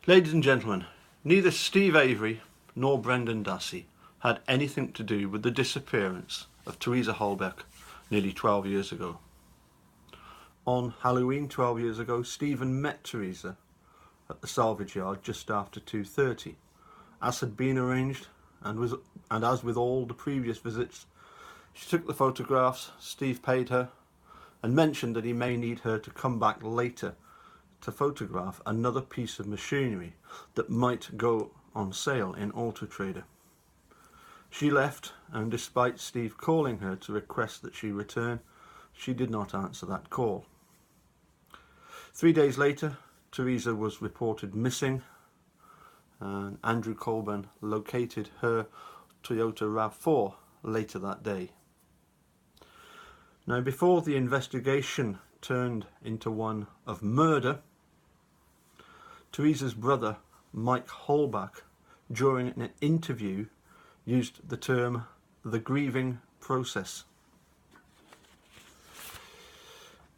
Ladies and gentlemen, neither Steve Avery nor Brendan Dassey had anything to do with the disappearance of Teresa Holbeck nearly 12 years ago. On Halloween 12 years ago, Stephen met Teresa at the salvage yard just after 2:30. As had been arranged, and as with all the previous visits, she took the photographs. Steve paid her and mentioned that he may need her to come back later to photograph another piece of machinery that might go on sale in Auto Trader. She left, and despite Steve calling her to request that she return, she did not answer that call. 3 days later, Teresa was reported missing, and Andrew Colburn located her Toyota RAV4 later that day. Now, before the investigation turned into one of murder, Teresa's brother, Mike Holbach, during an interview, used the term the grieving process.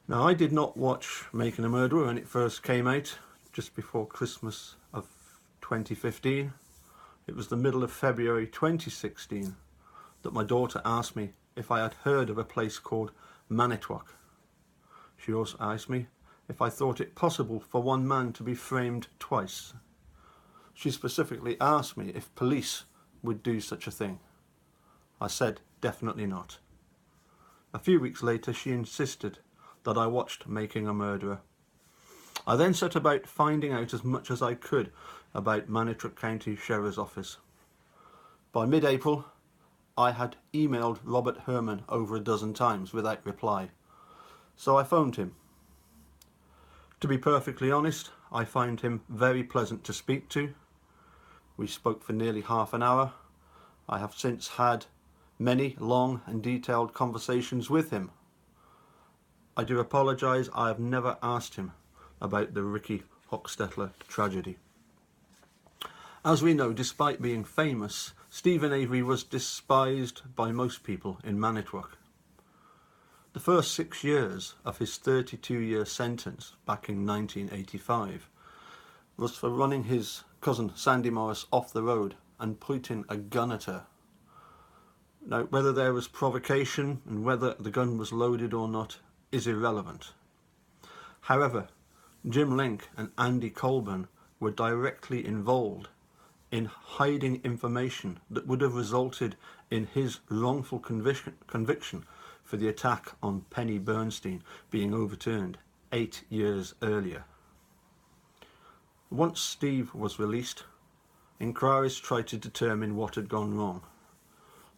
Now, I did not watch Making a Murderer when it first came out, just before Christmas of 2015. It was the middle of February 2016 that my daughter asked me if I had heard of a place called Manitowoc. She also asked me if I thought it possible for one man to be framed twice. She specifically asked me if police would do such a thing. I said definitely not. A few weeks later, she insisted that I watched Making a Murderer. I then set about finding out as much as I could about Manitowoc County Sheriff's Office. By mid-April, I had emailed Robert Herman over a dozen times without reply, so I phoned him. To be perfectly honest, I find him very pleasant to speak to. We spoke for nearly half an hour. I have since had many long and detailed conversations with him. I do apologise, I have never asked him about the Ricky Hochstetler tragedy. As we know, despite being famous, Steven Avery was despised by most people in Manitowoc. The first 6 years of his 32-year sentence back in 1985 was for running his cousin Sandy Morris off the road and pointing a gun at her. Now, whether there was provocation and whether the gun was loaded or not is irrelevant. However, Jim Link and Andy Colburn were directly involved in hiding information that would have resulted in his wrongful conviction for the attack on Penny Bernstein being overturned 8 years earlier. Once Steve was released, inquiries tried to determine what had gone wrong.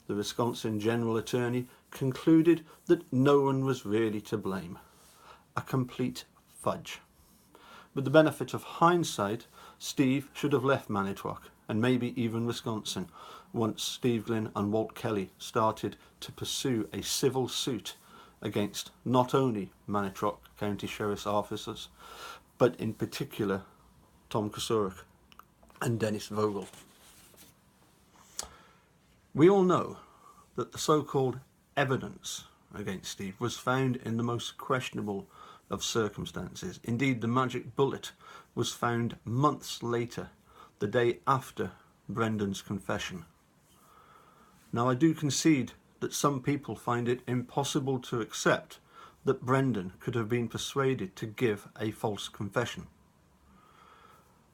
The Wisconsin General Attorney concluded that no one was really to blame. A complete fudge. With the benefit of hindsight, Steve should have left Manitowoc and maybe even Wisconsin once Steve Glynn and Walt Kelly started to pursue a civil suit against not only Manitowoc County Sheriff's officers, but in particular Tom Kosurik and Dennis Vogel. We all know that the so-called evidence against Steve was found in the most questionable of circumstances. Indeed, the magic bullet was found months later, the day after Brendan's confession. Now, I do concede that some people find it impossible to accept that Brendan could have been persuaded to give a false confession.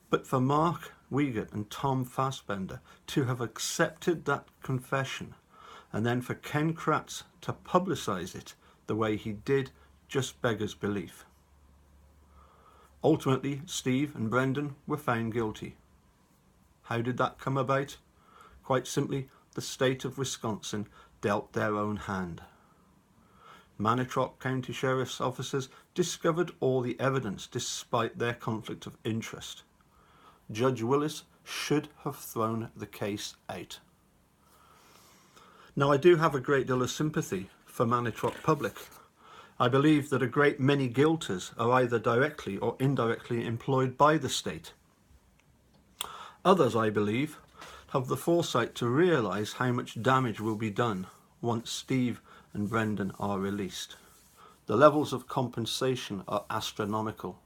But for Mark Wiegert and Tom Fassbender to have accepted that confession and then for Ken Kratz to publicise it the way he did just beggars belief. Ultimately, Steve and Brendan were found guilty. How did that come about? Quite simply, the state of Wisconsin dealt their own hand. Manitowoc County Sheriff's officers discovered all the evidence despite their conflict of interest. Judge Willis should have thrown the case out. Now, I do have a great deal of sympathy for Manitowoc public. I believe that a great many guilters are either directly or indirectly employed by the state. Others, I believe, have the foresight to realise how much damage will be done once Steve and Brendan are released. The levels of compensation are astronomical.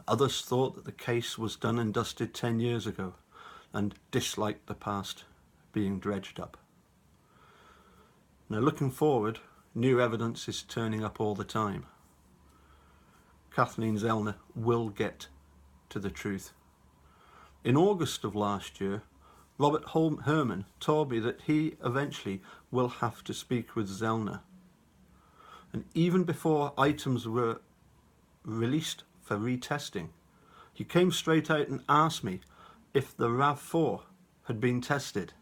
Others thought that the case was done and dusted 10 years ago and disliked the past being dredged up. Now, looking forward, new evidence is turning up all the time. Kathleen Zellner will get to the truth. In August of last year, Robert Herman told me that he eventually will have to speak with Zellner. And even before items were released for retesting, he came straight out and asked me if the RAV4 had been tested.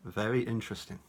Very interesting.